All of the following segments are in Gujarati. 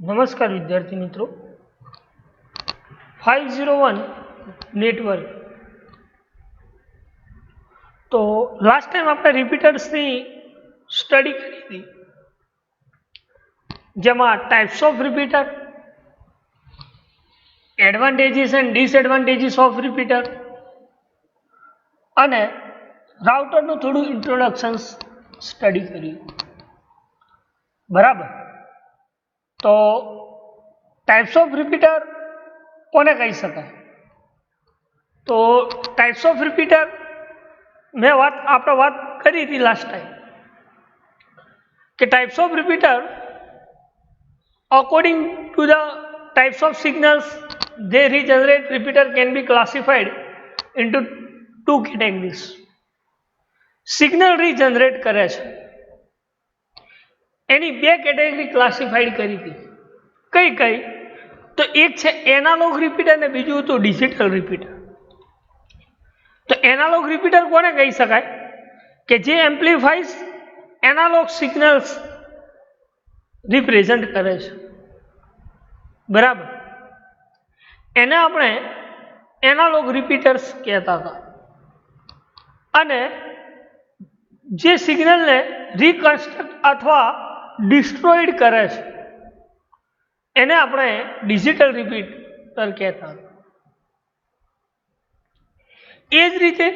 नमस्कार विद्यार्थी मित्रों, 501 नेटवर्क। तो लास्ट टाइम आपने रिपीटर्स की स्टडी करी थी, जेमा types of repeater, advantages and disadvantages of repeater અને રાઉટરનું થોડું ઇન્ટ્રોડક્શન સ્ટડી કર્યું। બરાબર, તો टाइप्स ऑफ रिपीटर कोने कही शकाय? तो टाइप्स ऑफ रिपीटर मैं आपणे बात करी थी लास्ट टाइम कि types of repeater according to the types of signals they regenerate repeater can be classified into two categories। Signal regenerate करे छे एनी बे कैटेगरी क्लासिफाइड करी थी। कई कई तो एक है एनालॉग रिपीटर ने बीजू तो डिजिटल रिपीटर। तो एनालॉग रिपीटर कोने कही शकाय कि जे एम्प्लीफाइज एनालॉग सिग्नल्स रिप्रेजेंट करे छे। बराबर, एने आपणे एनालॉग रिपीटर्स कहता था। अने जे सिग्नल ने रिकन्स्ट्रक्ट अथवा डिस्ट्रॉयड करे छे एने आपणे डिजिटल रिपीटर कहता था। एज रीते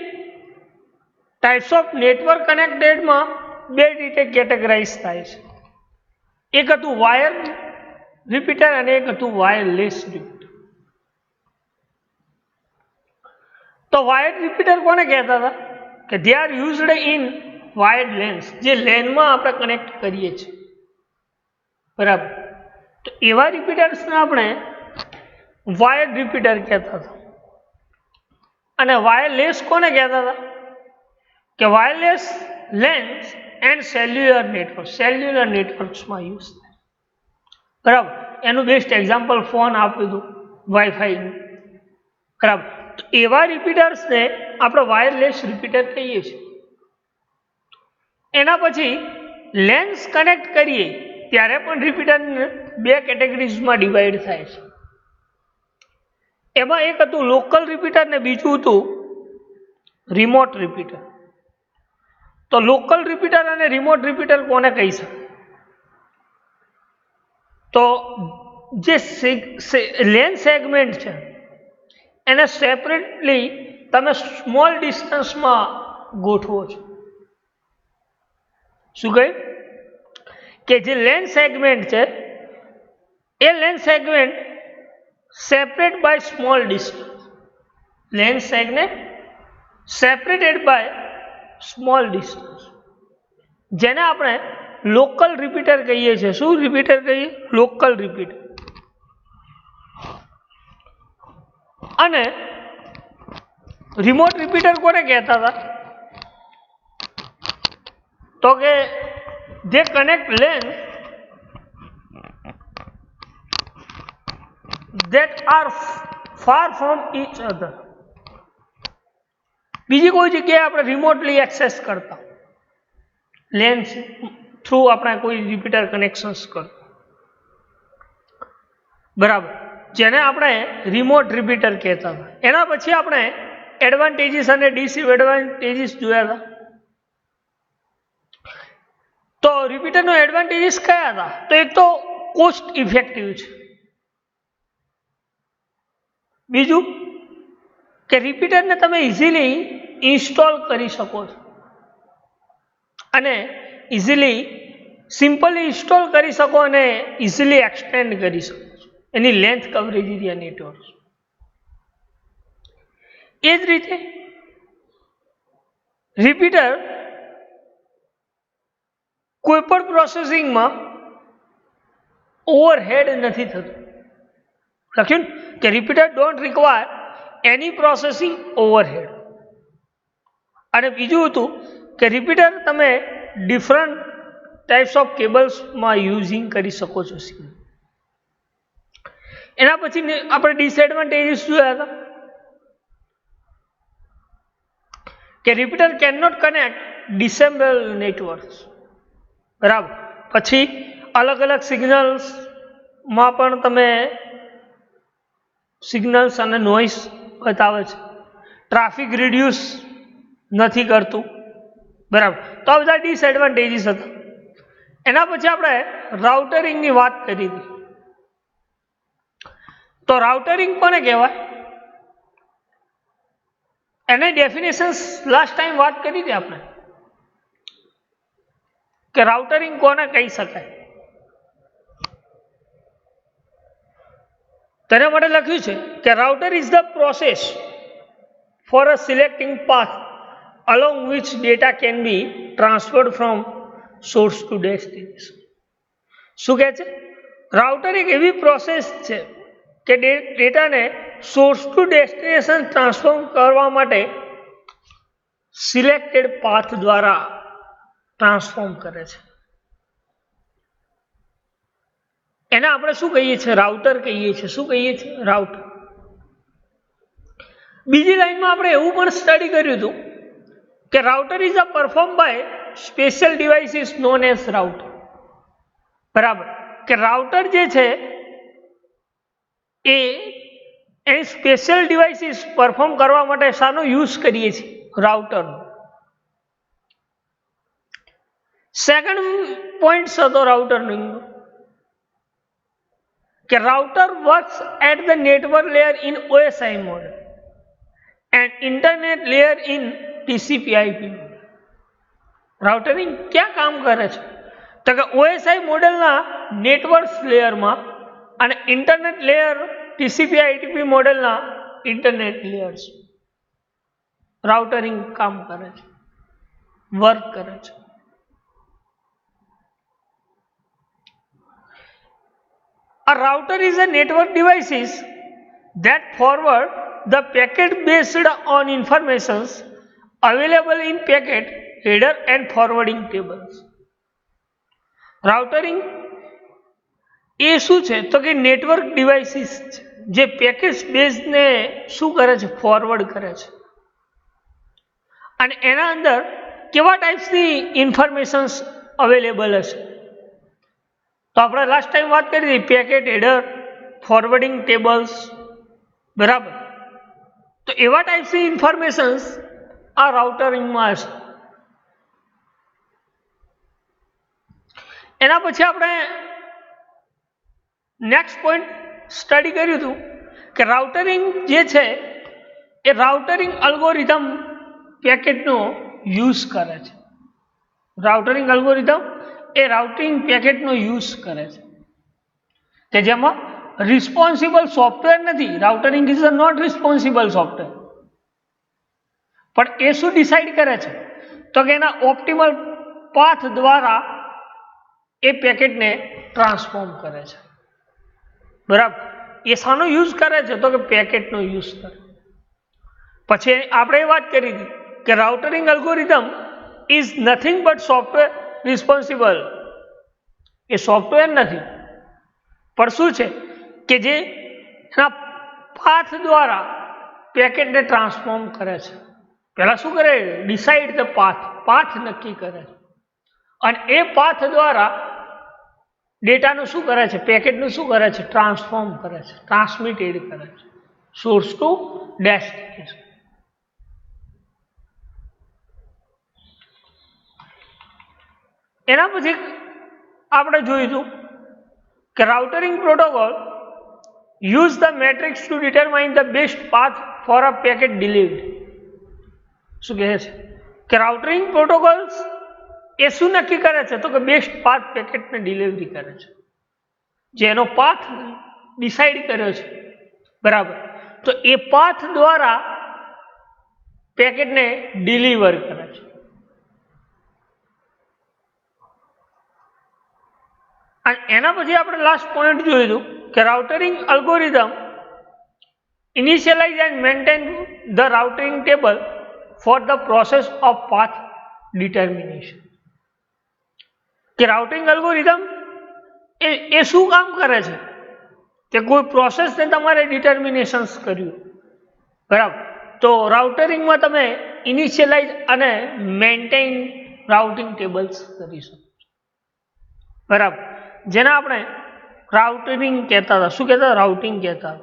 टाइप्स ऑफ नेटवर्क कनेक्टेड में बे रीते कैटेगराइज थाय छे। एक हतुं वायर रिपीटर अने एक हतुं वायरलेस रिपीटर। तो वायर्ड रिपीटर कोने कहता था कि they are used in wired LANs, जे लेन में आपणे कनेक्ट करीए छीए। बराबर, तो एवा रिपीटर्स ने आपणे वायर्ड रिपीटर कहता था। अने वायरलेस कोने कहता था कि wireless lens and cellular networks में यूज थाय। बराबर, एनु बेस्ट एक्जाम्पल फोन आपी दो, वाईफाई। बराबर, तो एवा रिपीटर्स ने आपणे वायरलेस रिपीटर कहीए छीए। एना पछी लेन्स कनेक्ट करीए त्यारे पण रिपीटर ने बे केटेगरीज में डिवाइड थाय छे। एमां एक हतुं लोकल रिपीटर ने बीजुं हतुं रिमोट रिपीटर। तो लोकल रिपीटर अने रिमोट रिपीटर कोने कही शकाय? तो जे लेन सेगमेंट छे एने सेपरेटली तमे स्मॉल डिस्टन्स में गोठवो छो। शुं कहे कि जे लेन सेगमेंट छे ए LAN segment separate by small distance. LAN segment separated by small distance, जेने आपणे लोकल रिपीटर कहीए छे। शुं रिपीटर कहीए? Local repeater. अने रिमोट रिपीटर कोने कहता था? तो के they connect LAN that are far from each other। बीजी कोई जगह आपणे रिमोटली एक्सेस करता लेन थ्रू आपणे कोई रिपीटर कनेक्शंस करता। बराबर, जेने आपणे रिमोट रिपीटर कहता था। एना पछी आपणे एडवांटेजीस अने डिसएडवांटेजीस जोया था। तो रिपीटर नो एडवांटेजीस कया था? तो एक तो कोस्ट इफेक्टिव छे। बीजू कि रिपीटर ने तमे इजीली इंस्टॉल करी शको छो अने इजीली सिंपली इंस्टॉल करी शको अने इजीली एक्सटेन्ड करी शको छो any length coverage area network. ए ज रीते रिपीटर कोईपण प्रोसेसिंग में ओवरहेड नहीं थतुं। लख्युं कि repeater don't require any processing overhead. अने बीजुं हतुं कि रिपीटर तमे डिफरंट टाइप्स ऑफ केबल्स में यूजिंग करी शको छो। एना पछी आपणे डिसएडवांटेजीस जोया था कि repeater can not connect dissemble networks. बराबर, पछी अलग अलग सिग्नल्स માં પણ તમે સિગ્નલ્સ અને નોઇસ બતાવે છે, ટ્રાફિક રિડ્યુસ નથી કરતું, બરાબર. તો આ બધા ડિસએડવાન્ટેજીસ હતા. એના પછી આપણે રાઉટરિંગની વાત કરી હતી. તો રાઉટરિંગ કોને કહેવાય? એને ડેફિનેશન્સ લાસ્ટ ટાઈમ વાત કરી હતી આપણે કે રાઉટરિંગ કોને કહી શકાય. તેના માટે લખ્યું છે કે router is the process for a selecting path along which data can be transferred from source to destination. શું કહે છે? રાઉટર એક એવી પ્રોસેસ છે કે ડેટાને સોર્સ ટુ ડેસ્ટિનેશન ટ્રાન્સફોર્મ કરવા માટે સિલેક્ટેડ પાથ દ્વારા ટ્રાન્સફોર્મ કરે છે. એને આપણે શું કહીએ છીએ? રાઉટર કહીએ છીએ. શું કહીએ છીએ? રાઉટર. બીજી લાઈનમાં આપણે એવું પણ સ્ટડી કર્યું હતું કે router is a perform by special devices known as router. બરાબર. કે રાઉટર જે છે એ એની સ્પેશિયલ ડિવાઇસીસ પરફોર્મ કરવા માટે શાનો યુઝ કરીએ છીએ? રાઉટરનો. સેકન્ડ પોઈન્ટ હતો રાઉટરનો કે router works at the network layer in OSI model and internet layer in TCP/IP. Routing ક્યાં કામ કરે છે? તો કે OSI મોડેલના નેટવર્ક લેયરમાં અને ઇન્ટરનેટ લેયર TCP/IP મોડેલના ઇન્ટરનેટ લેયર્સ રાઉટરિંગ કામ કરે છે, વર્ક કરે છે. A router is a network devices that forward the packet based on informations available in packet header and forwarding tables. રાઉટરિંગ એ શું છે? તો કે નેટવર્ક ડિવાઇસીસ જે પેકેજ બેઝને શું કરે છે? ફોરવર્ડ કરે છે. અને એના અંદર કેવા ટાઈપ્સની ઇન્ફોર્મેશન્સ અવેલેબલ હશે? તો આપણે લાસ્ટ ટાઈમ વાત કરી હતી પેકેટ હેડર, ફોરવર્ડિંગ ટેબલ્સ, બરાબર. તો એવા ટાઈપ્સની ઇન્ફોર્મેશન્સ આ રાઉટરિંગમાં હશે. એના પછી આપણે નેક્સ્ટ પોઈન્ટ સ્ટડી કર્યું હતું કે રાઉટરિંગ જે છે એ રાઉટરિંગ અલ્ગોરિધમ પેકેટનો યુઝ કરે છે. રાઉટરિંગ અલ્ગોરિધમ એ રાઉટિંગ પેકેટનો યુઝ કરે છે કે જેમાં રિસ્પોન્સિબલ સોફ્ટવેર નથી. રાઉટરિંગ ઇઝ નોટ રિસ્પોન્સિબલ સોફ્ટવેર. પણ એ શું ડિસાઇડ કરે છે? તો કે એના ઓપ્ટિમલ પાથ દ્વારા એ પેકેટને ટ્રાન્સફોર્મ કરે છે. બરાબર. એ શાનો યુઝ કરે છે? તો કે પેકેટનો યુઝ કરે. પછી આપણે એ વાત કરી હતી કે routing algorithm is nothing but software responsible. એ સોફ્ટવેર નથી પણ શું છે કે જે એના પાથ દ્વારા પેકેટને ટ્રાન્સફોર્મ કરે છે. પહેલા શું કરે? Decide the path. પાથ નક્કી કરે છે અને એ પાથ દ્વારા ડેટાનું શું કરે છે? પેકેટનું શું કરે છે? ટ્રાન્સફોર્મ કરે છે, ટ્રાન્સમિટેડ કરે છે સોર્સ ટુ ડેસ્ટિનેશન. એના પછી આપણે જોઈશું કે routing protocol use the metrics to determine the best path for a packet delivery. શું કહે છે કે રાઉટરિંગ પ્રોટોકોલ્સ એ શું નક્કી કરે છે? તો કે બેસ્ટ પાથ પેકેટને ડિલિવરી કરે છે. જેનો પાથ ડિસાઇડ કર્યો છે, બરાબર, તો એ પાથ દ્વારા પેકેટને ડિલિવર કરે છે. અને એના પછી આપણે લાસ્ટ પોઈન્ટ જોયું કે routing algorithm initialise and maintain the routing table for the process of path determination. કે રાઉટિંગ અલ્ગોરિધમ એ શું કામ કરે છે? કે કોઈ પ્રોસેસને તમારે ડિટર્મિનેશન્સ કર્યું, બરાબર, તો રાઉટરિંગમાં તમે ઇનિશિયલાઇઝ અને મેન્ટેન રાઉટિંગ ટેબલ્સ કરી શકો છો, બરાબર, જેને આપણે રાઉટિંગ કહેતા હતા. શું કહેતા? રાઉટિંગ કહેતા.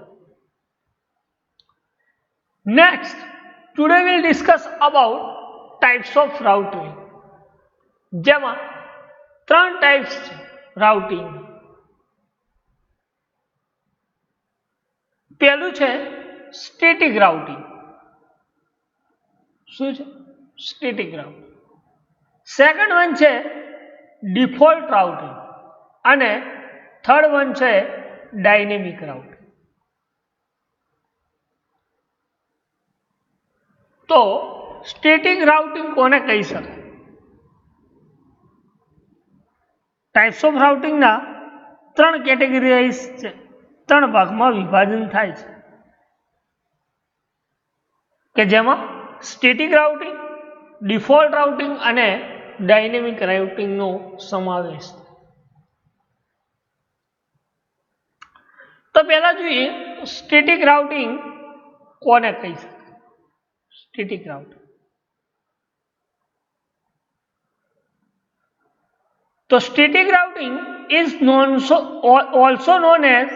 Next, today will discuss about types of routing, જેમાં 3 ટાઈપ્સ છે રાઉટિંગ. પહેલું છે સ્ટેટિક રાઉટિંગ. શું છે? Static routing. સેકન્ડ વન છે ડિફોલ્ટ રાઉટિંગ અને થર્ડ વન છે ડાયનેમિક રાઉટિંગ. તો સ્ટેટિક રાઉટિંગ કોને કહી શકાય? ટાઈપ્સ ઓફ રાઉટિંગના 3 કેટેગરીઝ છે, 3 ભાગમાં વિભાજન થાય છે, કે જેમાં સ્ટેટિક રાઉટિંગ, ડિફોલ્ટ રાઉટિંગ અને ડાયનેમિક રાઉટિંગનો સમાવેશ. તો પહેલા જોઈએ સ્ટેટિક રાઉટિંગ કોને કહી શકાય. સ્ટેટિક રાઉટિંગ તો static routing is also known as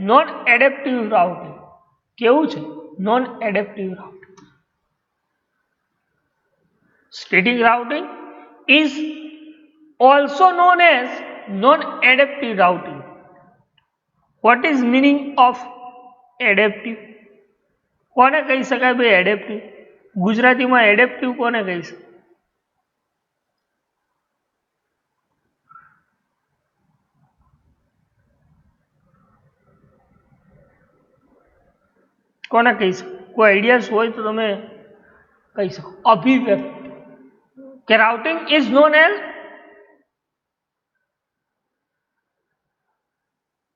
non adaptive routing. કેવું છે? Non adaptive routing. Static routing is also known as non adaptive routing. What is meaning of adaptive? કોને કહી શકાય ભાઈ એડેપ્ટિવ? ગુજરાતીમાં એડેપ્ટિવ કોને કહી શકાય? કોને કહી શકો? કોઈ આઈડિયાસ હોય તો તમે કહી શકો. અભિવ્યક્ત, કે રાઉટિંગ ઇઝ નોન એઝ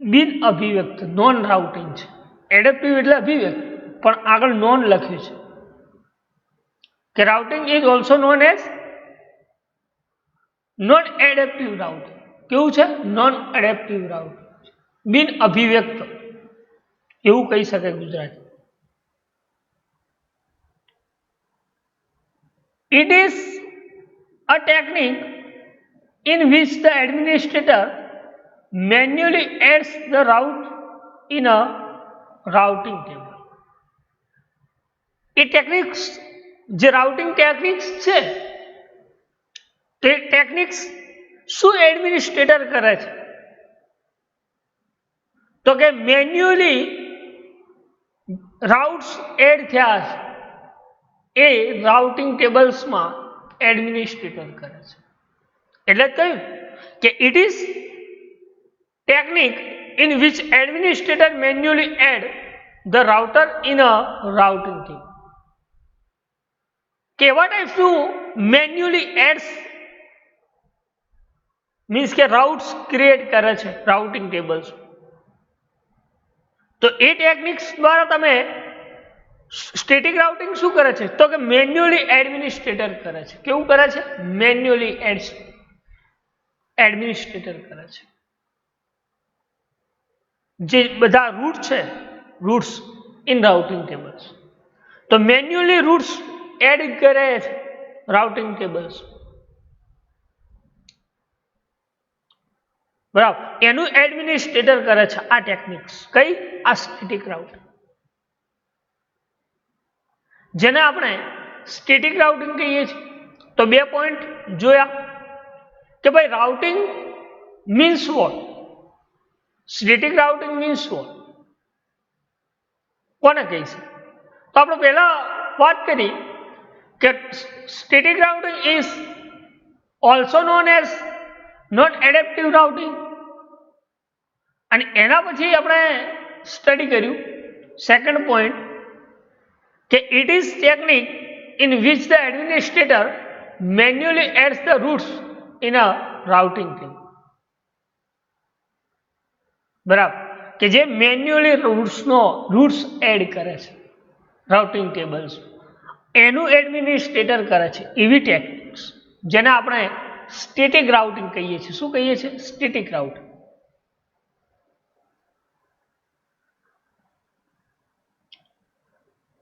બિન અભિવ્યક્ત, નોન રાઉટિંગ છે. એડેપ્ટિવ એટલે અભિવ્યક્ત, પણ આગળ નોન લખ્યું છે. કે routing is also known as non adaptive routing. કેવું છે? નોન એડેપ્ટિવ રાઉટિંગ, બિન અભિવ્યક્ત એવું કહી શકાય Gujarati. It is a technique in which the administrator manually adds the route in a routing table. એ ટેકનિક્સ, જે રાઉટિંગ ટેકનિક્સ છે, તે ટેકનિક્સ શું એડમિનિસ્ટ્રેટર કરે છે? તો કે મેન્યુઅલી રાઉટ્સ એડ થયા છે એ રાઉટિંગ ટેબલ્સમાં એડમિનિસ્ટ્રેટર કરે છે. એટલે કહ્યું કે it is technique in which administrator manually add the router in a routing table. કેવા ટાઈપનું મેન્યુઅલી એડ્સ મીન્સ કે રાઉટ્સ ક્રિએટ કરે છે રાઉટિંગ ટેબલ્સ. તો એ ટેકનિક્સ દ્વારા તમે સ્ટેટિક રાઉટિંગ શું કરે છે? તો કે મેન્યુઅલી એડમિનિસ્ટ્રેટર કરે છે. કેવું કરે છે? મેન્યુઅલી એડમિનિસ્ટ્રેટર કરે છે. જે બધા રૂટ છે, રૂટ્સ ઇન રાઉટિંગ ટેબલ્સ, તો મેન્યુઅલી રૂટ્સ એડ કરે છે રાઉટિંગ ટેબલ્સ. બરાબર, એનું એડમિનિસ્ટ્રેટર કરે છે આ ટેકનિક્સ. કઈ? આ સ્ટેટિક રાઉટિંગ, જેને આપણે સ્ટેટિક રાઉટિંગ કહીએ છીએ. તો 2 પોઈન્ટ જોયા કે ભાઈ routing means what, static routing means what, કોને કહી છે? તો આપણે પહેલા વાત કરી કે static routing is also known as non adaptive routing, અને એના પછી આપણે સ્ટડી કર્યું સેકન્ડ પોઈન્ટ કે it is technique in which the administrator manually adds the routes in a routing table. બરાબર, કે જે મેન્યુઅલી રૂટ્સ એડ કરે છે રાઉટિંગ ટેબલ્સ, એનું એડમિનિસ્ટ્રેટર કરે છે એવી ટેકનિક્સ, જેને આપણે સ્ટેટિક રાઉટિંગ કહીએ છીએ. શું કહીએ છીએ? Static routing.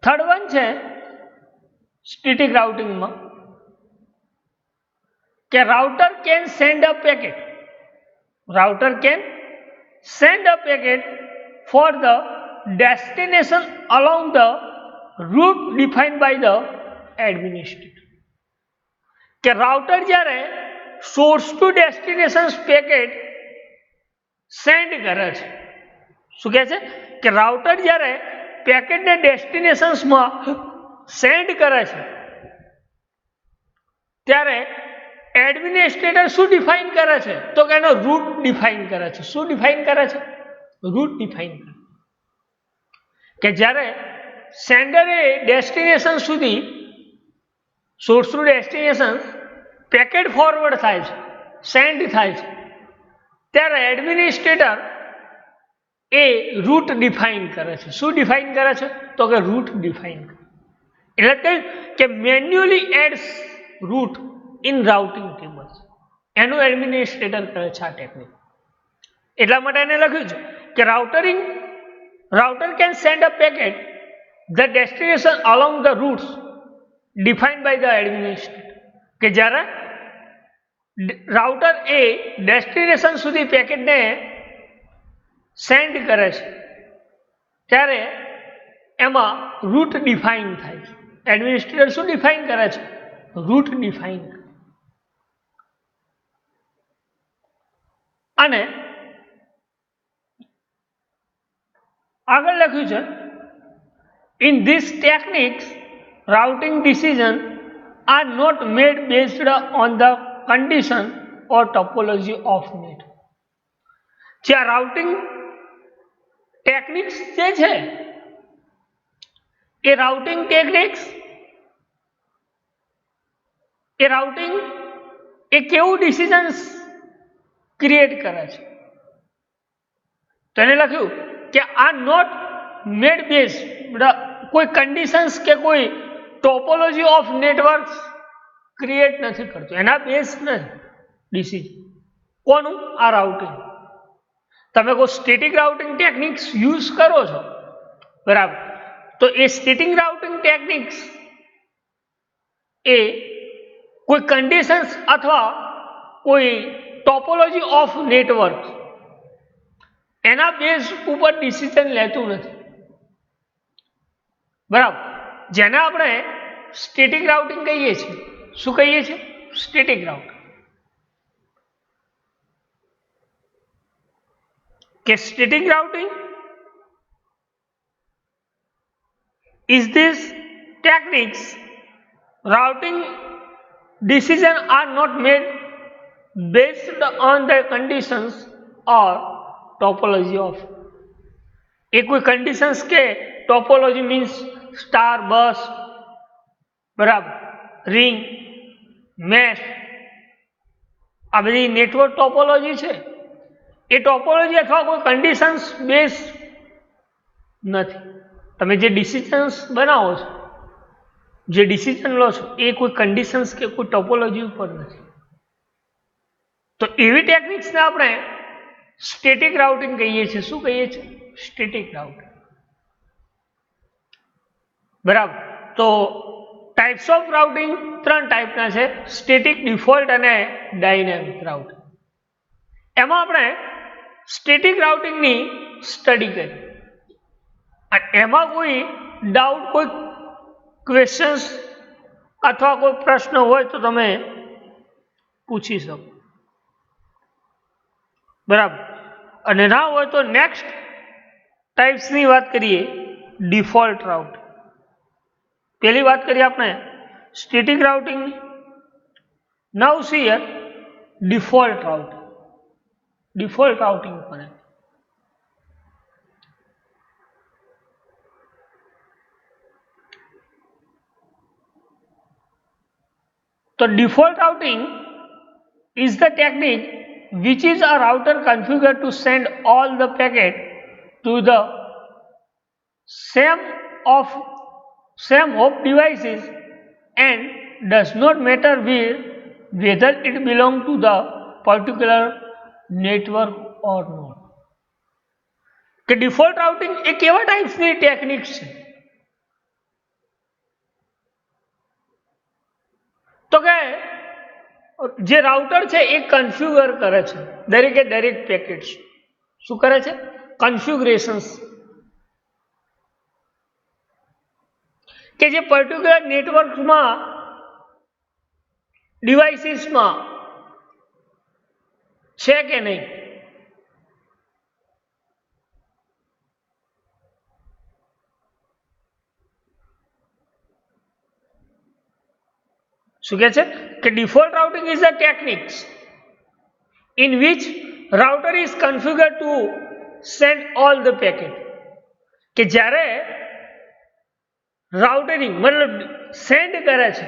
થર્ડ વન છે સ્ટેટિક રાઉટિંગમાં કે router can send a packet. Router can send a packet for the destination along the route defined by the administrator. કે રાઉટર જ્યારે source to destination packet send કરે છે, શું કહે છે કે રાઉટર જ્યારે પેકેટને ડેસ્ટિનેશન્સમાં સેન્ડ કરે છે ત્યારે એડમિનિસ્ટ્રેટર શું ડિફાઇન કરે છે તો કે એનો રૂટ ડિફાઇન કરે છે. શું ડિફાઇન કરે છે? રૂટ ડિફાઇન કરે કે જ્યારે સેન્ડરે ડેસ્ટિનેશન સુધી source to destination packet forward થાય છે, સેન્ડ થાય છે, ત્યારે એડમિનિસ્ટ્રેટર એ રૂટ ડિફાઇન કરે છે. શું ડિફાઇન કરે છે તો કે રૂટ ડિફાઇન કરે. એટલે કે manually adds route in routing tables, એનું એડમિનિસ્ટ્રેટર કરે છે આ ટેકનિક. એટલા માટે એને લખ્યું છે કે router can send a packet the destination along the routes defined by the administrator. કે જ્યારે રાઉટર એ ડેસ્ટિનેશન સુધી પેકેટને સેન્ડ કરે છે ત્યારે એમાં રૂટ ડિફાઇન થાય છે. એડમિનિસ્ટ્રેટર શું ડિફાઇન કરે છે? રૂટ ડિફાઇન કરે. અને આગળ લખ્યું છે in this techniques routing decision are not made based on the condition or topology of net. જે આ રાઉટિંગ ટેકનિક્સ જે છે એ રાઉટિંગ ટેકનિક્સ એ કેવું ડિસિઝન્સ ક્રિએટ કરે છે તો એને લખ્યું કે આ નોટ મેડ બેઝ કોઈ કન્ડિશન્સ કે કોઈ ટોપોલોજી ઓફ નેટવર્ક્સ ક્રિએટ નથી કરતો, એના બેઝ નથી ડિસિઝન. કોનું? આ રાઉટિંગ. તમે કોઈ સ્ટેટિક રાઉટિંગ ટેકનિક્સ યુઝ કરો છો, બરાબર, તો એ સ્ટેટિક રાઉટિંગ ટેકનિક્સ એ કોઈ કન્ડિશન્સ અથવા કોઈ ટોપોલોજી ઓફ નેટવર્ક એના બેઝ ઉપર ડિસિઝન લેતું નથી, બરાબર. જેને આપણે સ્ટેટિક રાઉટિંગ કહીએ છીએ. શું કહીએ છીએ? Static routing. કે static routing is this techniques routing decisions are not made based on the conditions or topology of. એ કોઈ conditions કે topology means star, bus, બરાબર, ring, mesh, આ બધી નેટવર્ક ટોપોલોજી છે એ ટોપોલોજી અથવા કોઈ કન્ડિશન્સ બેઝ નથી. તમે જે ડિસિઝન્સ બનાવો છો, જે ડિસિઝન લો છો એ કોઈ કન્ડિશન્સ કે કોઈ ટોપોલોજી ઉપર નથી. તો એવી ટેકનિક્સને આપણે સ્ટેટિક રાઉટિંગ કહીએ છીએ. શું કહીએ છીએ? સ્ટેટિક રાઉટિંગ, બરાબર. તો ટાઈપ્સ ઓફ રાઉટિંગ 3 ટાઈપના છે: સ્ટેટિક, ડિફોલ્ટ અને ડાયનેમિક રાઉટિંગ. એમાં આપણે સ્ટેટિક રાઉટિંગની સ્ટડી કરી અને એમાં કોઈ ડાઉટ, કોઈ ક્વેશ્ચન્સ અથવા કોઈ પ્રશ્ન હોય તો તમે પૂછી શકો, બરાબર. અને ના હોય તો નેક્સ્ટ ટાઈપ્સની વાત કરીએ, ડિફોલ્ટ રાઉટ. પહેલી વાત કરીએ આપણે સ્ટેટિક રાઉટિંગની. Now see here default routing. Default routing પણ તો default routing is the technique which is a router configured to send all the packet to the same of devices and does not matter whether it belong to the particular network or not. કે default routing એ કેવા ટાઈપ્સની ટેકનિક્સ છે તો કે જે રાઉટર છે એ કન્ફિગર કરે છે દરેક પેકેટ્સ. શું કરે છે? કન્ફિગ્યુરેશન્સ, કે જે પર્ટિક્યુલર નેટવર્કમાં ડિવાઇસીસમાં છે કે નહીં. શું કહે છે કે default routing is a techniques in which router is configured to send all the packet. કે જ્યારે રાઉટરિંગ મતલબ સેન્ડ કરે છે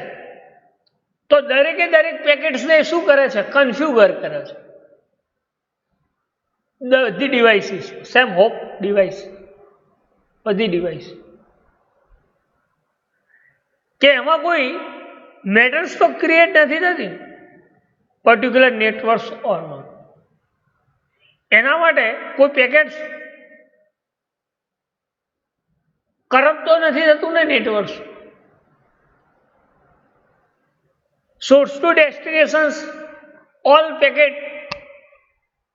તો દરેકે દરેક પેકેટ્સને શું કરે છે? કન્ફિગર કરે છે. બધી ડિવાઇસીસ, સેમ હોપ ડિવાઇસ, બધી ડિવાઇસ, કે એમાં કોઈ મેટર્સ તો ક્રિએટ નથી થતી પર્ટિક્યુલર નેટવર્ક્સ ઓરમાં. એના માટે કોઈ પેકેટ્સ કરપ્ટ તો નથી થતું ને networks. Source to destinations all packet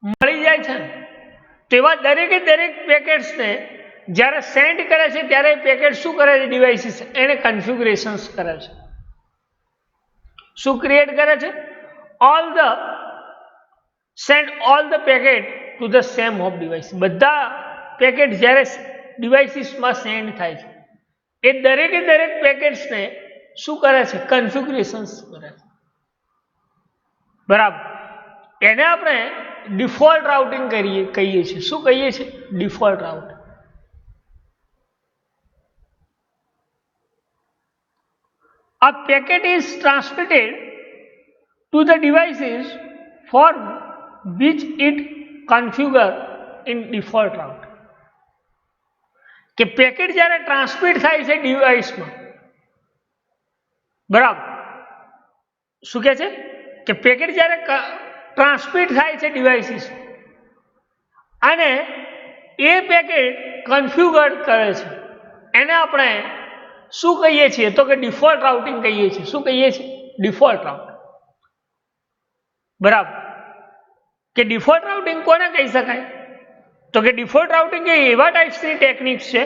મળી જાય છે. તેવા દરેકે દરેક પેકેટ્સને જ્યારે સેન્ડ કરે છે ત્યારે પેકેટ શું કરે છે? ડિવાઇસીસ એને કન્ફિગ્યુરેશન્સ કરે છે. શું ક્રિએટ કરે છે? All the send all the packet to the same hop device. બધા પેકેટ જ્યારે ડિવાઇસીસમાં સેન્ડ થાય છે એ દરેકે દરેક પેકેટ્સને શું કરે છે? કન્ફિગ્યુરેશન્સ કરે છે. બરાબર. એને આપણે ડિફોલ્ટ રાઉટિંગ કહીએ છીએ. શું કહીએ છીએ? Default routing. A packet is transmitted to the devices for which it configured in default route. કે પેકેટ જ્યારે ટ્રાન્સમિટ થાય છે ડિવાઇસમાં, બરાબર, શું કહે છે કે પેકેટ જ્યારે ટ્રાન્સમિટ થાય છે ડિવાઇસીસ અને એ પેકેટ કન્ફિગર્ડ કરે છે એને આપણે શું કહીએ છીએ? તો કે ડિફોલ્ટ રાઉટિંગ કહીએ છીએ. શું કહીએ છીએ? Default routing. બરાબર. કે ડિફોલ્ટ રાઉટિંગ કોને કહી શકાય? તો કે ડિફોલ્ટ રાઉટિંગ એ એવા ટાઈપ્સની ટેકનિક્સ છે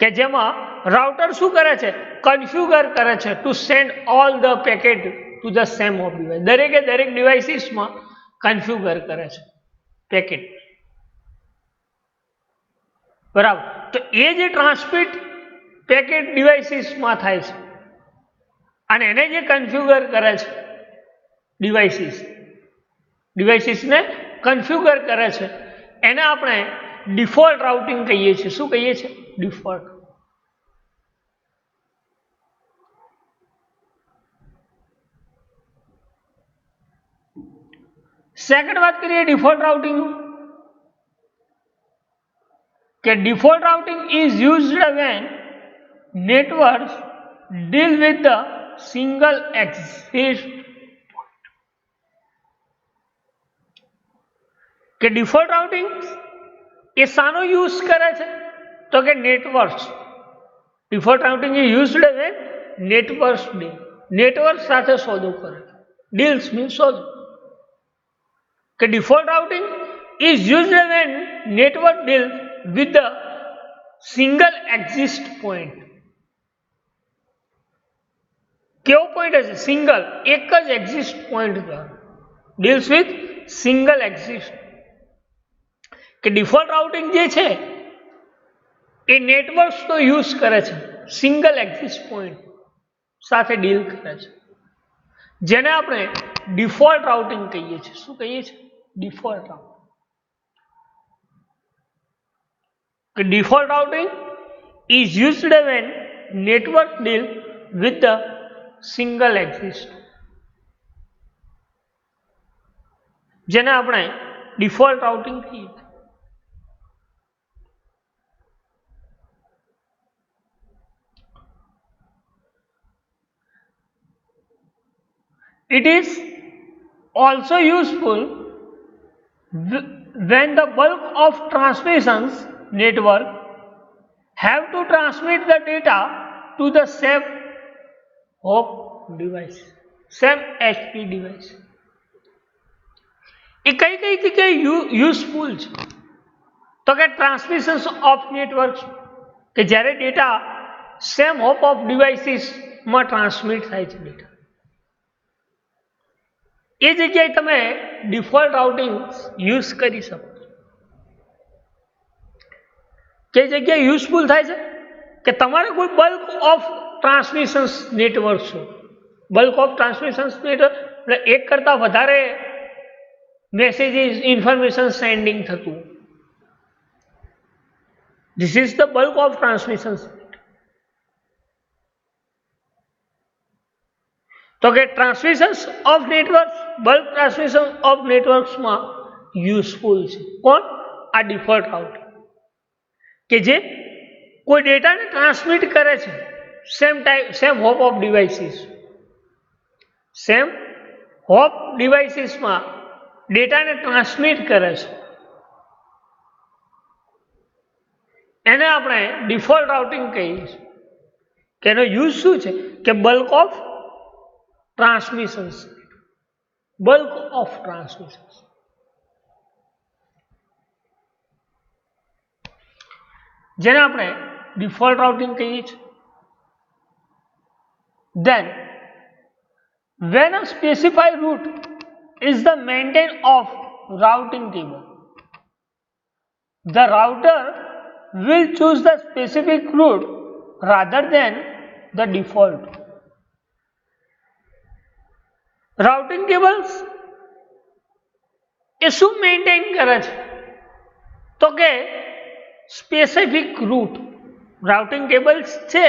કે જેમાં રાઉટર શું કરે છે? કન્ફિગર કરે છે to send all the packet to the same hop device. દરેકે દરેક ડિવાઇસીસમાં કન્ફિગર કરે છે પેકેટ. બરાબર. તો એ જે ટ્રાન્સમિટ પેકેટ ડિવાઇસીસમાં થાય છે અને એને જે કન્ફિગર કરે છે ડિવાઇસીસને કન્ફિગર કરે છે એને આપણે ડિફોલ્ટ રાઉટિંગ કહીએ છીએ. શું કહીએ છીએ? ડિફોલ્ટ. સેકન્ડ વાત કરીએ ડિફોલ્ટ રાઉટિંગ, કે default routing is used when networks deal with the single axis. કે ડિફોલ્ટ રાઉટિંગ એ શાનો યુઝ કરે છે? તો કે networks. Default routing is used when networks deal, network સાથે સોદો કરે. ડીલ્સ મીન્સ સોદો. કે default routing is used when network deal with the single exist point. કેવો પોઈન્ટ હશે? સિંગલ, એક જ એક્ઝિસ્ટ પોઈન્ટ દ્વારા. Deals with single exist. કે ડિફોલ્ટ રાઉટિંગ જે છે એ નેટવર્ક્સનો યુઝ કરે છે, સિંગલ એક્ઝિસ્ટ પોઈન્ટ સાથે ડીલ કરે છે, જેને આપણે ડિફોલ્ટ રાઉટિંગ કહીએ છીએ. શું કહીએ છીએ? Default routing. કે default routing is used when network deal with the single exist, જેને આપણે ડિફોલ્ટ રાઉટિંગ કહીએ. It is also useful when the bulk of transmissions network have to transmit the data to the same hop device, same HP device. એ કઈ કઈ જગ્યાએ યુઝફુલ છે? તો કે ટ્રાન્સમિશન ઓફ નેટવર્ક્સ, કે જ્યારે ડેટા સેમ હોપ ઓફ ડિવાઇસીસમાં ટ્રાન્સમિટ થાય છે ડેટા, એ જગ્યાએ તમે ડિફોલ્ટ રાઉટિંગ યુઝ કરી શકો. કે જગ્યાએ યુઝફુલ થાય છે કે તમારે કોઈ બલ્ક ઓફ ટ્રાન્સમિશન નેટવર્ક છે, બલ્ક ઓફ ટ્રાન્સમિશન નેટવર્ક એટલે એક કરતાં વધારે મેસેજીસ ઇન્ફોર્મેશન સેન્ડિંગ થતું. This is the bulk of transmission. તો કે transmission of networks, bulk transmission of નેટવર્ક્સમાં યુઝફુલ છે કોણ? આ ડિફોલ્ટ રાઉટિંગ, કે જે કોઈ ડેટાને ટ્રાન્સમિટ કરે છે same hop of devices, same hop ડિવાઇસીસમાં ડેટાને ટ્રાન્સમિટ કરે છે, એને આપણે ડિફોલ્ટ રાઉટિંગ કહીએ છીએ. કે એનો યુઝ શું છે કે bulk of transmission, bulk of transmission, જેને આપણે ડિફોલ્ટ રાઉટિંગ કહીએ છીએ. Then when a specified route is the maintained of routing table, the router will choose the specific route rather than the default. Routing tables એ શું મેન્ટેન કરે છે? તો કે સ્પેસિફિક રૂટ. રાઉટિંગ ટેબલ્સ છે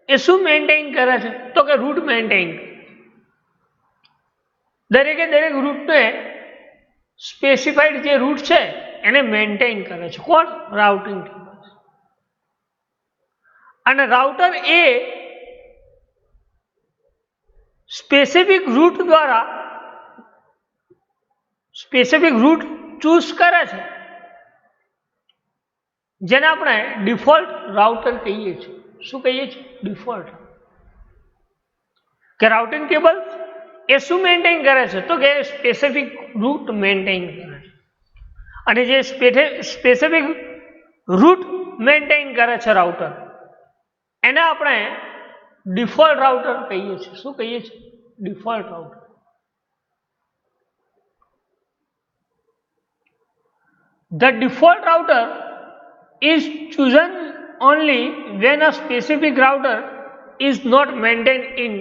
એ શું મેન્ટેન કરે છે? તો કે રૂટ મેન્ટેન. દરેકે દરેક રૂટને સ્પેસિફાઈડ જે રૂટ છે એને મેન્ટેન કરે છે કોણ? Routing tables. અને રાઉટર એ સ્પેસિફિક રૂટ દ્વારા સ્પેસિફિક રૂટ ચૂઝ કરે છે, જેને આપણે ડિફોલ્ટ રાઉટર કહીએ છીએ. શું કહીએ છીએ? ડિફોલ્ટ. કે રાઉટિંગ ટેબલ એ શું મેન્ટેન કરે છે? તો કે સ્પેસિફિક રૂટ મેન્ટેન કરે છે. અને જે સ્પેસિફિક રૂટ મેન્ટેન કરે છે રાઉટર, એને આપણે ડિફોલ્ટ રાઉટર કહીએ છીએ. શું કહીએ છીએ? Default router. The default router is chosen only when a specific router is not maintained in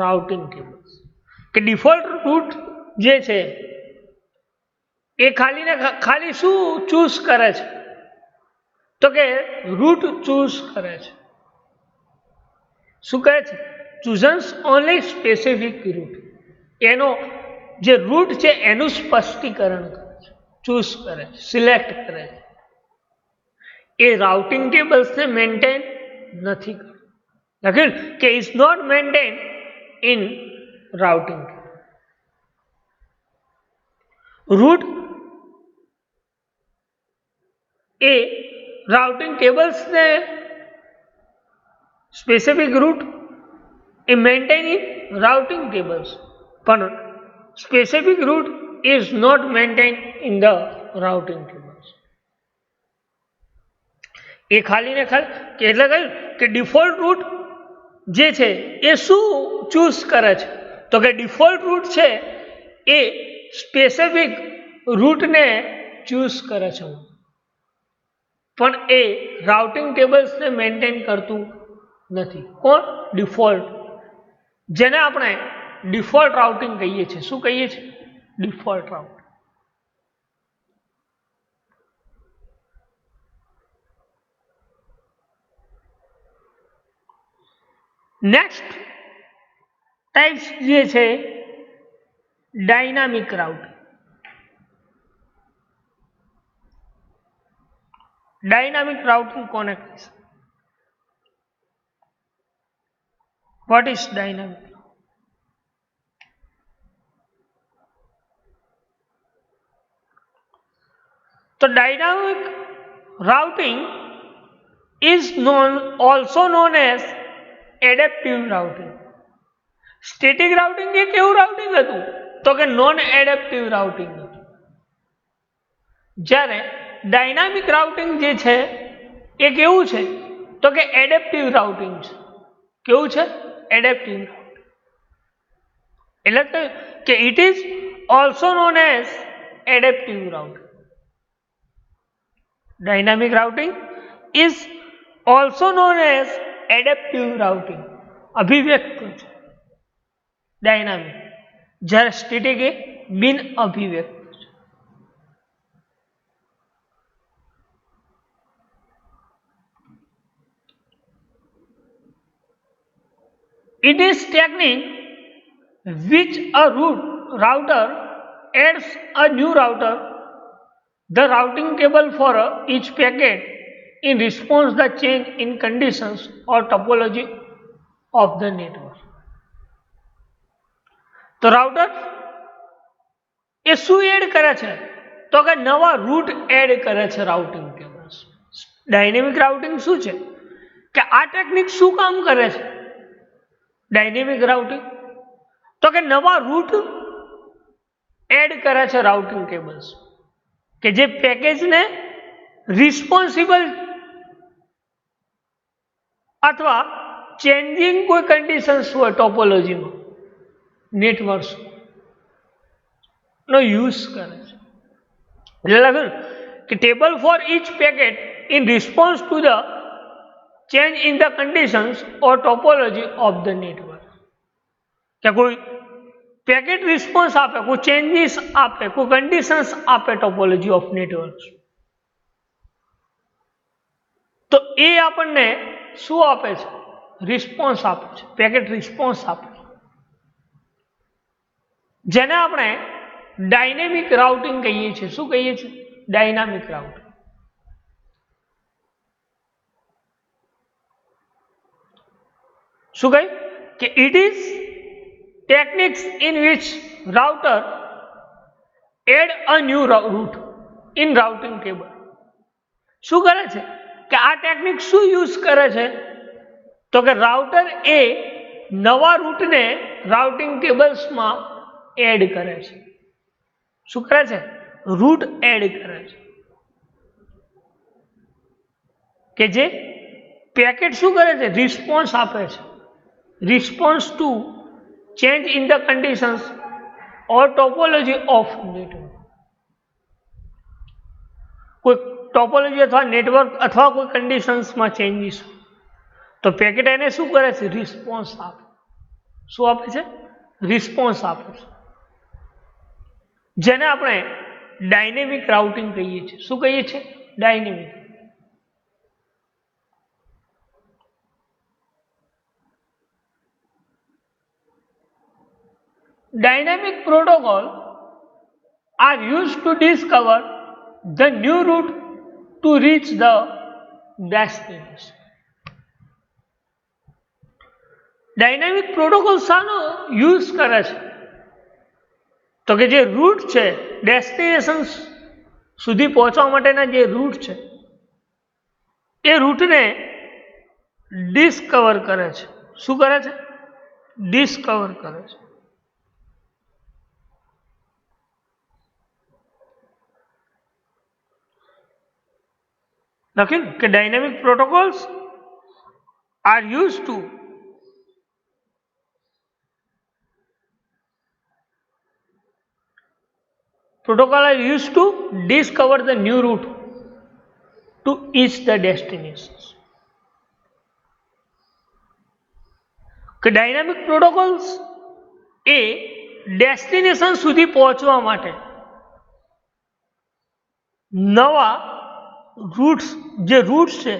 routing tables. કે ડિફોલ્ટ રૂટ જે છે એ ખાલી ને ખાલી શું ચૂઝ કરે છે? તો કે રૂટ ચૂઝ કરે છે. શું કહે છે? ચૂઝન્સ ઓનલી સ્પેસિફિક રૂટ. એનો જે રૂટ છે એનું સ્પષ્ટીકરણ કરે છે, ચૂઝ કરે છે, સિલેક્ટ કરે છે. એ રાઉટિંગ ટેબલ્સને મેન્ટેન નથી કરતું. લખેલ કે is not maintain in routing. Route એ રાઉટિંગ ટેબલ્સને સ્પેસિફિક રૂટ એ મેન્ટેન ઇન રાઉટિંગ ટેબલ્સ, પણ specific route is not maintain in the routing tables. એ ખાલી ને ખાલી એટલે કહ્યું કે ડિફોલ્ટ રૂટ જે છે એ શું ચૂઝ કરે છે? તો કે ડિફોલ્ટ રૂટ છે એ સ્પેસિફિક રૂટને ચૂઝ કરે છે, પણ એ રાઉટિંગ ટેબલ્સને મેન્ટેન કરતું નથી. કોણ? ડિફોલ્ટ. જેને આપણે ડિફોલ્ટ રાઉટિંગ કહીએ છીએ. શું કહીએ છીએ? Default route. નેક્સ્ટ ટાઈપ્સ જે છે ડાયનામિક રાઉટિંગ. ડાયનામિક રાઉટિંગ કોને કહે છે? What is dynamic? તો dynamic routing is also known as adaptive routing. Static routing એ કેવું રાઉટિંગ હતું? તો કે નોન એડેપ્ટિવ રાઉટિંગ હતું. જ્યારે ડાયનામિક રાઉટિંગ જે છે એ કેવું છે તો કે એડેપ્ટિવ રાઉટિંગ છે. કેવું છે? એડેપ્ટિવ. એટલે કે it is also known as adaptive routing. Dynamic routing is also known as adaptive routing. અભિવ્યક્ત છે ડાયનામિક, જ્યારે સ્ટેટિક એ બિન અભિવ્યક્ત. It is technique which a router adds a new router the routing table for each packet in response the change in conditions or topology of the network. તો રાઉટર એ શું એડ કરે છે તો કે નવા રૂટ એડ કરે છે રાઉટિંગ ટેબલ્સ. ડાયનેમિક રાઉટિંગ શું છે કે આ ટેકનિક શું કામ કરે છે? ડાયનેમિક રાઉટિંગ તો કે નવા રૂટ એડ કરે છે રાઉટિંગ ટેબલ્સ કે જે પેકેજને રિસ્પોન્સિબલ અથવા ચેન્જિંગ કોઈ કન્ડિશન્સ હોય ટોપોલોજીમાં નેટવર્ક્સ નો યુઝ કરે છે. એટલે લખ્યું કે table for each packet in response to the change in the conditions or topology of the network. કે કોઈ પેકેટ રિસ્પોન્સ આપે, કોઈ ચેન્જીસ આપે, કોઈ કન્ડિશન્સ આપે ટોપોલોજી ઓફ નેટવર્ક, તો એ આપણને શું આપે છે? રિસ્પોન્સ આપે છે, પેકેટ રિસ્પોન્સ આપે છે, જેને આપણે ડાયનેમિક રાઉટિંગ કહીએ છીએ. શું કહીએ છીએ? Dynamic routing. શું કહ્યું કે it is techniques in which router add a new route in routing table. શું કરે છે કે આ ટેકનિક શું યુઝ કરે છે તો કે રાઉટર એ નવા રૂટને રાઉટિંગ ટેબલ્સમાં એડ કરે છે. શું કરે છે? રૂટ એડ કરે છે કે જે પેકેટ શું કરે છે? રિસ્પોન્સ આપે છે. Response to change in the conditions or topology of network. કોઈ ટોપોલોજી અથવા નેટવર્ક અથવા કોઈ કન્ડિશન્સમાં ચેન્જીસ તો પેકેટ એને શું કરે છે? રિસ્પોન્સ આપે. શું આપે છે? રિસ્પોન્સ આપે છે, જેને આપણે ડાયનેમિક રાઉટિંગ કહીએ છીએ. શું કહીએ છીએ? Dynamic. Dynamic protocol are used to discover the new route to reach the destination. Dynamic protocol શાનો યુઝ કરે છે તો કે જે રૂટ છે, ડેસ્ટિનેશન સુધી પહોંચવા માટેના જે રૂટ છે એ રૂટને ડિસ્કવર કરે છે. શું કરે છે? ડિસ્કવર કરે છે. લખ્યું કે dynamic protocols are use two discover the new route to reach the destinations. કે ડાયનામિક પ્રોટોકોલ્સ એ ડેસ્ટિનેશન સુધી પહોંચવા માટે નવા રૂટ્સ, જે રૂટ્સ છે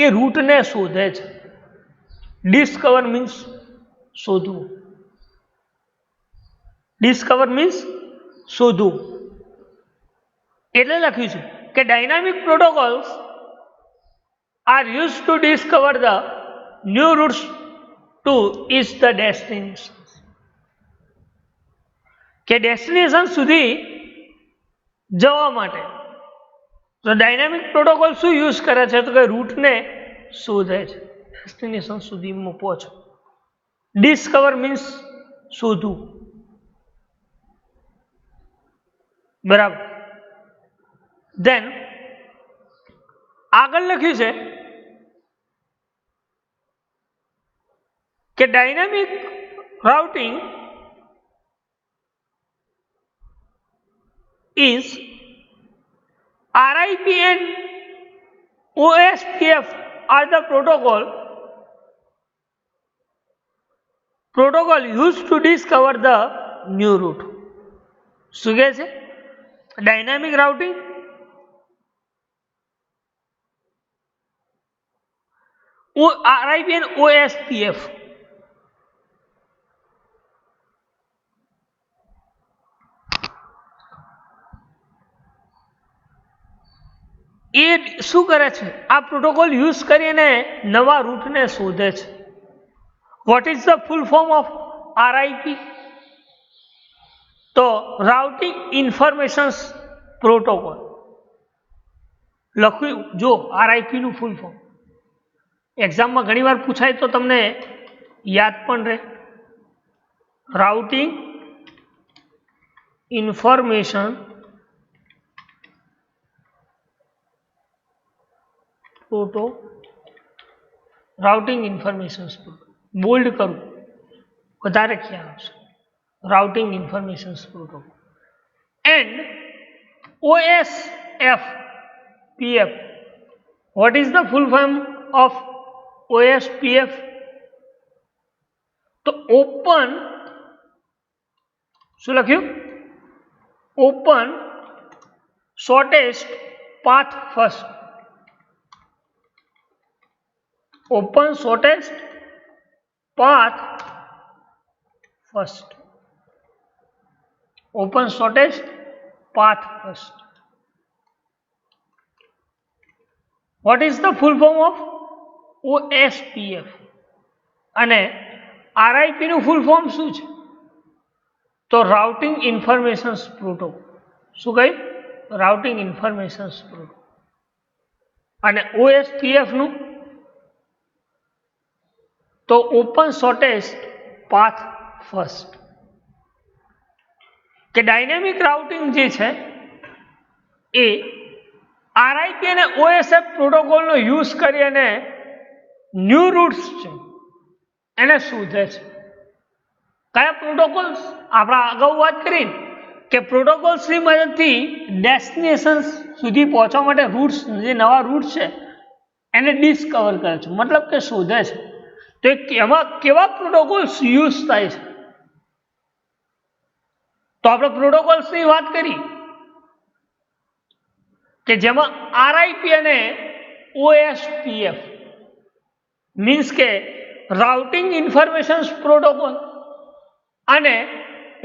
એ રૂટને શોધે છે. ડિસ્કવર મીન્સ શોધવું. ડિસ્કવર મીન્સ શોધવું. એટલે લખ્યું છે કે dynamic protocols are use to discover the new routes to each the destination. કે ડેસ્ટિનેશન સુધી જવા માટે તો ડાયનામિક પ્રોટોકોલ શું યુઝ કરે છે તો કે રૂટને શોધે છે, ડેસ્ટિનેશન સુધીમાં પહોંચો. ડિસ્કવર મીન્સ શોધવું. બરાબર. Then આગળ લખ્યું છે કે dynamic routing is RIP and OSPF are the protocol used to discover the new route. શું કહે છે? Dynamic routing RIP and OSPF એ શું કરે છે? આ પ્રોટોકોલ યુઝ કરીને નવા રૂટને શોધે છે. What is the full form of RIP? તો રાઉટિંગ ઇન્ફોર્મેશન પ્રોટોકોલ લખ્યું. જો RIP નું ફૂલ ફોર્મ એક્ઝામમાં ઘણી વાર પૂછાય તો તમને યાદ પણ રહે. Routing information routing information bold કરું વધારે ખ્યાલ આવશે. Routing information protocol and OSPF. What is the full form of OSPF? તો ઓપન શું લખ્યું? Open shortest path first. Open shortest path first. Open shortest path first. What is the full form of OSPF? અને RIP નું ફૂલ ફોર્મ શું છે? તો રાઉટિંગ ઇન્ફોર્મેશન પ્રોટોકોલ. શું કહ્યું? Routing information protocol. અને OSPF નું તો ઓપન શોર્ટેસ્ટ પાથ ફર્સ્ટ. કે ડાયનેમિક રાઉટિંગ જે છે એ RIP અને OSPF પ્રોટોકોલનો યુઝ કરી અને ન્યૂ રૂટ્સ છે એને શોધે છે. કયા પ્રોટોકોલ્સ? આપણે અગાઉ વાત કરી કે પ્રોટોકોલ્સની મદદથી ડેસ્ટિનેશન સુધી પહોંચવા માટે રૂટ્સ, જે નવા રૂટ છે એને ડિસ્કવર કરે છે, મતલબ કે શોધે છે. તો એમાં કેવા પ્રોટોકોલ્સ યુઝ થાય છે? તો આપણે પ્રોટોકોલ્સની વાત કરી કે જેમાં RIP અને OSPF મીન્સ કે રાઉટિંગ ઇન્ફોર્મેશન પ્રોટોકોલ અને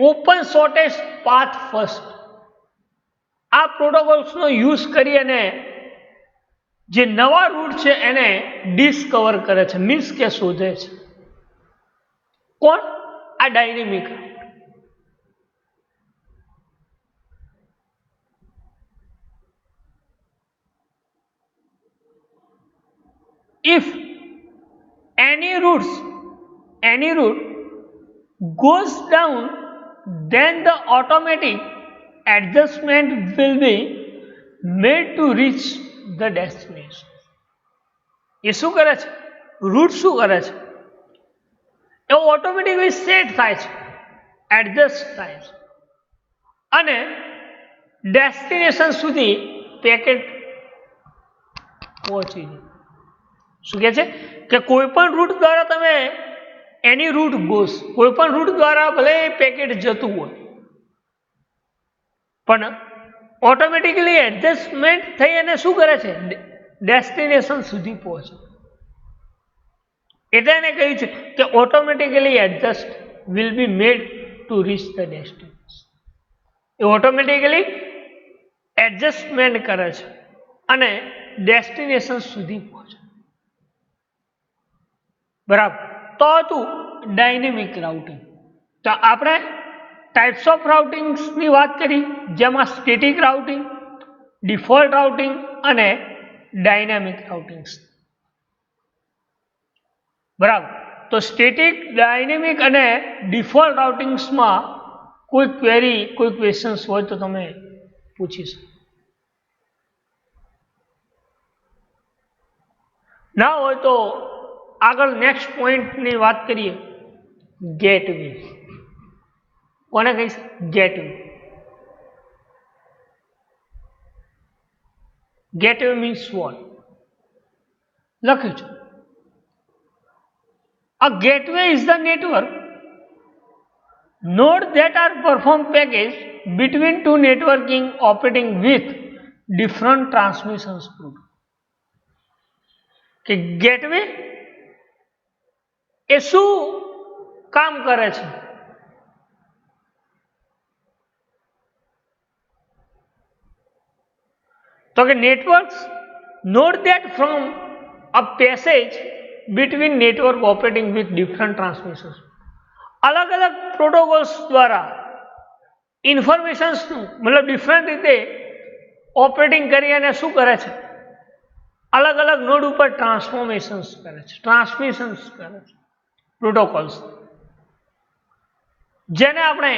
ઓપન શોર્ટેસ્ટ પાથ ફર્સ્ટ, આ પ્રોટોકોલ્સનો યુઝ કરી અને જે નવા રૂટ છે એને ડિસ્કવર કરે છે, મીન્સ કે શોધે છે. કોણ? આ dynamic. If any route goes down, then the automatic adjustment will be made to reach the destination. એ શું કરે છે? રૂટ શું કરે છે? એ ઓટોમેટિકલી સેટ થાય છે, એડજસ્ટ થાય છે અને ડેસ્ટિનેશન સુધી પેકેટ પહોંચી જાય. શું કહે છે કે કોઈ પણ રૂટ દ્વારા તમે એની રૂટ ગોસ, કોઈ પણ રૂટ દ્વારા ભલે પેકેટ જતું હોય પણ ઓટોમેટિકલી એડજસ્ટમેન્ટ થઈ અને શું કરે છે? ડેસ્ટિનેશન સુધી પહોંચે. એટલે એને કહ્યું છે કે automatically adjust will be made to reach the destination. A automatically adjustment કરે છે અને ડેસ્ટિનેશન સુધી પહોંચે. બરાબર. તો હતું ડાયનેમિક રાઉટિંગ. તો આપણે ટાઈપ્સ ઓફ રાઉટિંગ્સની વાત કરી, જેમાં સ્ટેટિક રાઉટિંગ, ડિફોલ્ટ રાઉટિંગ અને ડાયનેમિક રાઉટિંગ્સ. બરાબર. તો સ્ટેટિક, ડાયનેમિક અને ડિફોલ્ટ રાઉટિંગ્સમાં કોઈ ક્વેરી, કોઈ ક્વેશ્ચન્સ હોય તો તમે પૂછી શકો. ના હોય તો આગળ નેક્સ્ટ પોઈન્ટની વાત કરીએ, ગેટવે. કોને કહીશ? ગેટવે. Gateway means what? લખ્યું છે. A gateway is the network node that are perform package between two networking operating with different transmission protocol. કે ગેટવે એ શું કામ કરે છે? તો કે networks not that from a passage between network operating with different transmissions. અલગ અલગ પ્રોટોકોલ્સ દ્વારા ઇન્ફોર્મેશન્સનું મતલબ ડિફરન્ટ રીતે ઓપરેટિંગ કરી અને શું કરે છે? અલગ અલગ નોડ ઉપર ટ્રાન્સફોર્મેશન્સ કરે છે, ટ્રાન્સમિશન્સ કરે છે પ્રોટોકોલ્સ, જેને આપણે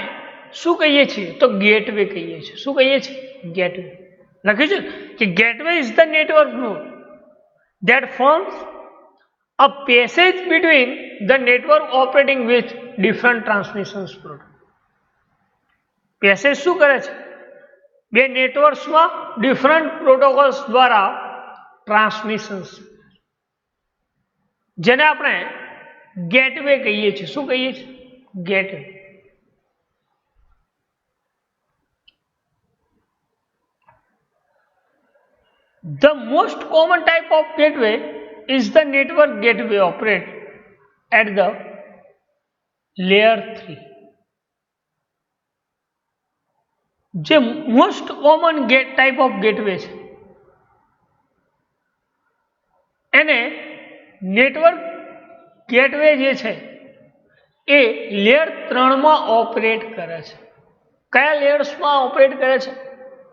શું કહીએ છીએ? તો ગેટવે કહીએ છીએ. શું કહીએ છીએ? ગેટવે. લખ્યું છે કે gateway is the network node that forms a passage between the network operating with different transmissions protocol. Passage શું કરે છે? બે નેટવર્ક્સમાં ડિફરન્ટ પ્રોટોકોલ્સ દ્વારા ટ્રાન્સમિશન્સ, જેને આપણે ગેટવે કહીએ છીએ. શું કહીએ છીએ? Gateway. The most common type of gateway is the network gateway operate at the layer 3. જે most common type of gateway છે એને નેટવર્ક ગેટવે જે છે એ લેયર 3 માં ઓપરેટ કરે છે. કયા લેયર્સમાં ઓપરેટ કરે છે?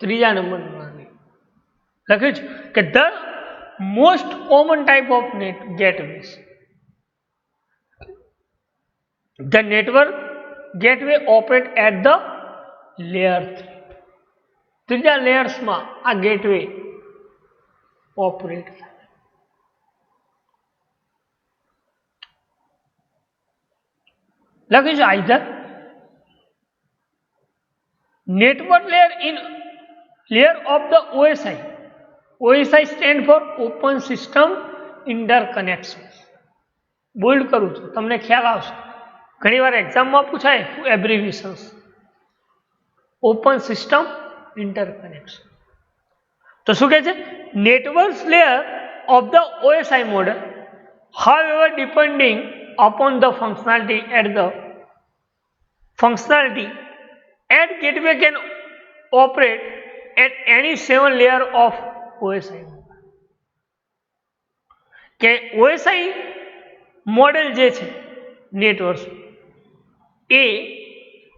ત્રીજા નંબરમાં લખ્યું છે કે the most common type of gateways. The network gateway operate at the layer 3. ત્રીજા લેયર્સમાં આ ગેટવે ઓપરેટ થાય. લખ્યું છે either network layer in layer of the OSI. OSI stand for Open System Interconnection. Bold કરું છું, તમને ખ્યાલ આવશે. ઘણી વાર એક્ઝામમાં પૂછાય એબ્રિવિએશન્સ. Open system interconnection. તો શું કહે છે? Network layer of the OSI model, however depending upon the functionality at gateway can operate at any 7 layer of OSI. કે OSI મોડેલ જે છે નેટવર્ક એ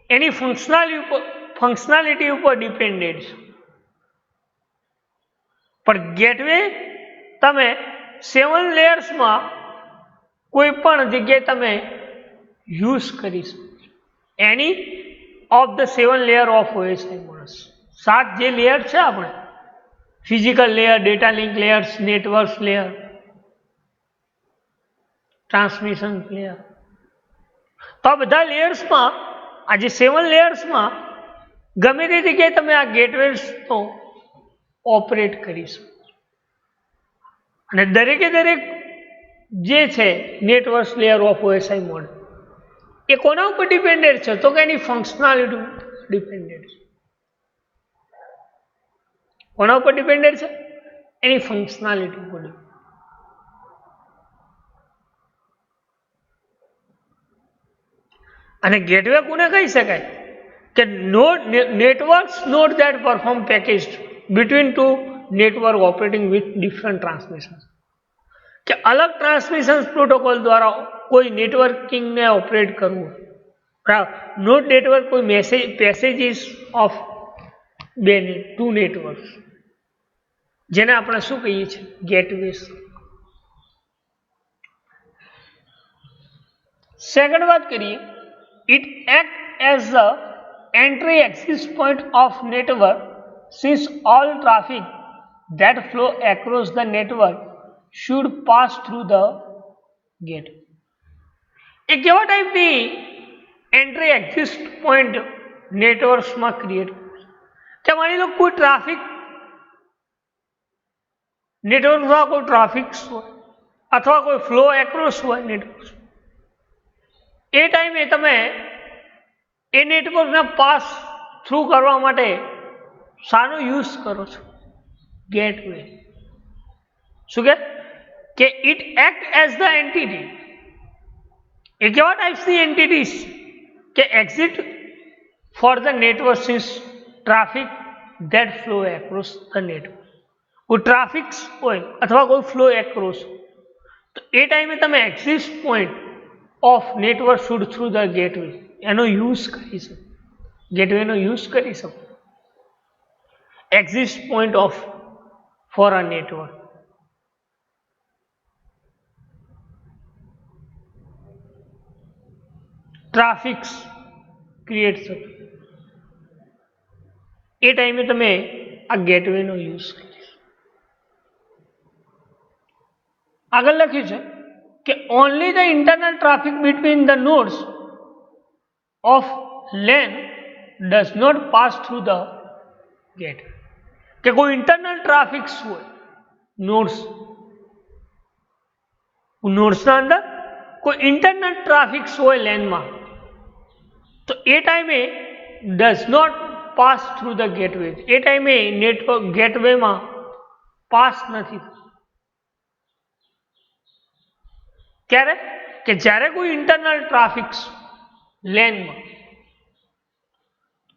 એની ફંક્શનાલિટી ઉપર ડિપેન્ડેડ છે, પણ ગેટવે તમે 7 લેયર્સમાં કોઈ પણ જગ્યાએ તમે યુઝ કરી શકો. એની of the 7 layer of OSI models. 7 જે લેયર છે આપણે, physical layer, data link layers, network layer, transmission layer, તો આ બધા લેયર્સમાં, આ જે 7 લેયર્સમાં ગમે તે જગ્યાએ તમે આ ગેટવેઝનો ઓપરેટ કરી શકો. અને દરેકે દરેક જે છે network layer of OSI model એ કોના ઉપર ડિપેન્ડેડ છે? તો કે એની ફંક્શનાલિટી ડિપેન્ડેડ છે. કોના ઉપર ડિપેન્ડેડ છે? એની ફંક્શનાલિટી ઉપર. અને ગેટવે કોને કહી શકાય? કે networks not that perform packaged between two network operating with different transmission. કે અલગ ટ્રાન્સમિશન પ્રોટોકોલ દ્વારા કોઈ નેટવર્કિંગને ઓપરેટ કરવું. નોટ નેટવર્ક કોઈ પેસેજીસ ઓફ ટુ નેટવર્ક, જેને આપણે શું કહીએ છીએ? ગેટવેઝ. સેકન્ડ વાત કરીએ, it acts as the entry exit point of network since all traffic that flow across the network should pass through the gate. એ કેવા ટાઈપની એન્ટ્રી એક્ઝિટ પોઈન્ટ નેટવર્ક્સમાં ક્રિએટ કે માની લો કોઈ ટ્રાફિક નેટવર્કમાં કોઈ ટ્રાફિક હોય અથવા કોઈ ફ્લો એક્રોસ હોય નેટવર્ક, એ ટાઈમે તમે એ નેટવર્કને પાસ થ્રુ કરવા માટે શાનો યુઝ કરો છો? ગેટવે. શું કે it act as the entity. એ કેવા ટાઈપ્સની એન્ટિટીઝ કે exit for the network since traffic that flow across the network. કોઈ ટ્રાફિક હોય અથવા કોઈ ફ્લો એક્રોસ, તો એ ટાઈમે તમે exit point of network should through the gateway એનો યુઝ કરી શકો. ગેટવેનો યુઝ કરી શકો. Exit point of for a network. Traffic create થતું એ ટાઈમે તમે આ ગેટવેનો યુઝ કરી. આગળ લખ્યું છે કે only the internal traffic between the nodes of LAN does not pass through the gate. કે કોઈ ઇન્ટરનલ ટ્રાફિક હોય નોડ્સના અંદર કોઈ ઇન્ટરનલ ટ્રાફિક હોય લેનમાં, તો એ ટાઈમે does not pass through the gateway. એ ટાઈમે નેટવર્ક ગેટવેમાં પાસ નથી. ક્યારે? કે જ્યારે કોઈ ઇન્ટરનલ ટ્રાફિક લેનમાં,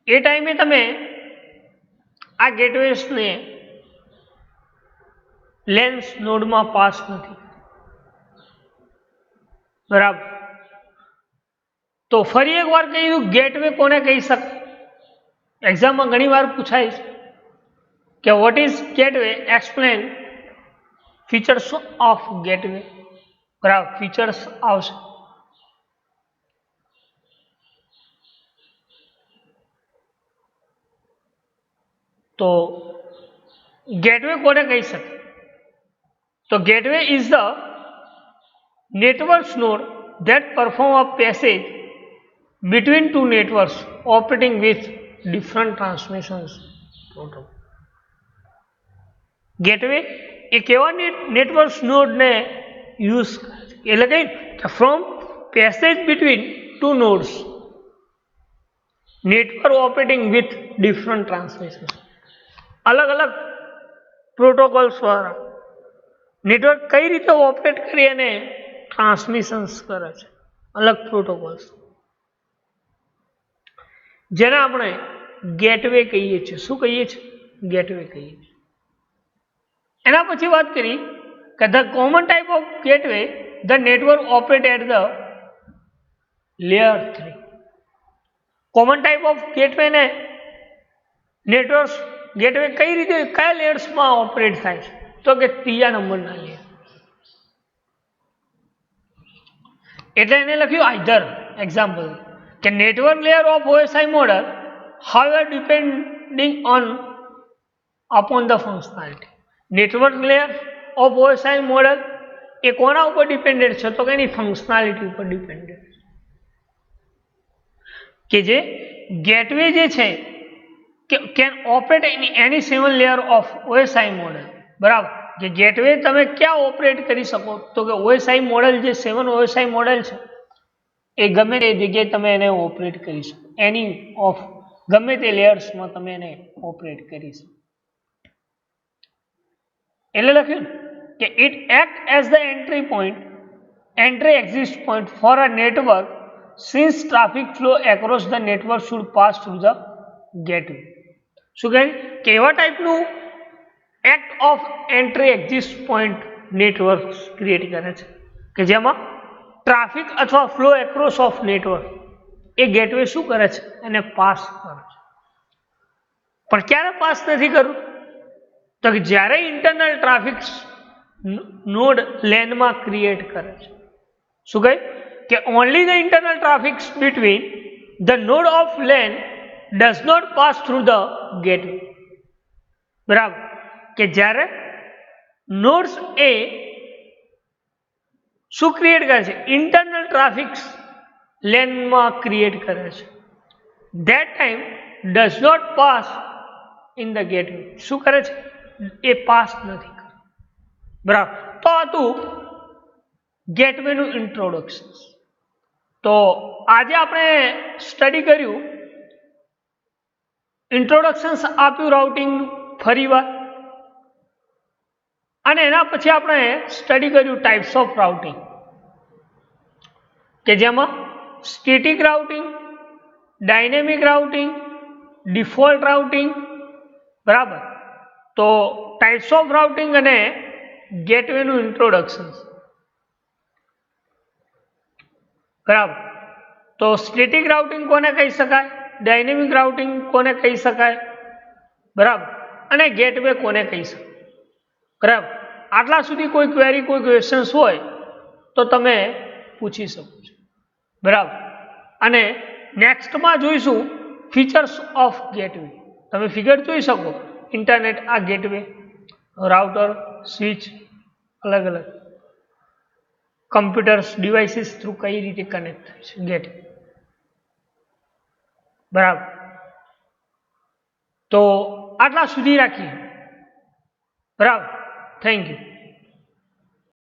એ ટાઈમે તમે આ ગેટવેસને લેન્સ નોડમાં પાસ નથી. બરાબર. તો ફરી એક વાર કહ્યું, ગેટવે કોને કહી શકાય? એક્ઝામમાં ઘણી વાર પૂછાય છે કે what is gateway, explain features of gateway. બરાબર, ફીચર્સ આવશે. તો ગેટવે કોને કહી શકાય? તો gateway is the networks node that perform a passage between two networks operating with different transmissions protocol. Gateway એ કેવા નેટવર્ક્સ નોડને યુઝ કરે છે? એટલે કે from passage between two nodes, network operating with different transmission. અલગ અલગ પ્રોટોકોલ્સ દ્વારા નેટવર્ક કઈ રીતે ઓપરેટ કરી અને ટ્રાન્સમિશન્સ કરે છે, અલગ પ્રોટોકોલ્સ, જેને આપણે ગેટવે કહીએ છીએ. શું કહીએ છીએ? ગેટવે કહીએ છીએ. એના પછી વાત કરી કે the common type of gateway the network operate at the layer 3. Common type of gateway ને નેટવર્ક ગેટવે કઈ રીતે કયા લેયર્સમાં ઓપરેટ થાય છે? તો કે ત્રીજા નંબરના લેયર. એટલે એને લખ્યું આઈધર. એક્ઝામ્પલ કે network layer of OSI model however depending on upon the functionality. Network layer of OSI model એ કોના ઉપર ડિપેન્ડેન્ટ છે? તો કે એની ફંક્શનાલિટી ઉપર ડિપેન્ડેન્ટ કે જે ગેટવે જે છે કે can operate in any 7 layer of OSI model. બરાબર. કે ગેટવે તમે ક્યાં ઓપરેટ કરી શકો? તો કે ઓએસઆઈ મોડલ જે 7 ઓએસઆઈ મોડલ છે એ ગમે તે જગ્યાએ તમે એને ઓપરેટ કરી શકો. એની ઓફ ગમે તે લેયર્સમાં તમે એને ઓપરેટ કરી શકો. એટલે લખ્યું કે it act as the entry exit point four a network since traffic flow across the network should pass through the gateway. શું કહે? કે એવા ટાઈપનું act of entry exit point network create કરે છે કે જેમાં ટ્રાફિક અથવા flow across of network A gateway શું કરે છે? એને પાસ કરે છે. પણ ક્યારે પાસ નથી કરવું? તો કે જ્યારે ઇન્ટરનલ ટ્રાફિક નોડ લેનમાં ક્રિએટ કરે છે. શું કહે? કે only the internal traffic between the node of LAN does not pass through the gateway. બરાબર. કે જ્યારે નોડ્સ એ શું ક્રિએટ કરે છે? ઇન્ટરનલ ટ્રાફિક લેનમાં ક્રિએટ કરે છે. That time does not pass in the gateway. શું કરે છે? એ પાસ નથી કરે. બરાબર. તો હતું ગેટવેનું ઇન્ટ્રોડક્શન. તો આજે આપણે સ્ટડી કર્યું, ઇન્ટ્રોડક્શન આપ્યું રાઉટિંગ ફરીવાર, અને એના પછી આપણે સ્ટડી કર્યું ટાઈપ્સ ઓફ રાઉટિંગ, કે જેમાં static routing, dynamic routing, default routing. બરાબર. તો ટાઈપ્સ ઓફ રાઉટિંગ અને ગેટવેનું ઇન્ટ્રોડક્શન. બરાબર. તો સ્ટેટિક રાઉટિંગ કોને કહી શકાય, ડાયનેમિક રાઉટિંગ કોને કહી શકાય, બરાબર, અને ગેટવે કોને કહી શકાય. બરાબર. આટલા સુધી કોઈ ક્વેરી, કોઈ ક્વેશ્ચન્સ હોય તો તમે પૂછી શકો છો. બરાબર. અને નેક્સ્ટમાં જોઈશું ફીચર્સ ઓફ ગેટવે. તમે ફિગર જોઈ શકો, ઇન્ટરનેટ આ ગેટવે, રાઉટર, સ્વિચ, અલગ અલગ કમ્પ્યુટર્સ, ડિવાઇસીસ થ્રુ કઈ રીતે કનેક્ટ થાય છે ગેટવે. બરાબર. તો આટલા સુધી રાખીએ. બરાબર. Thank you.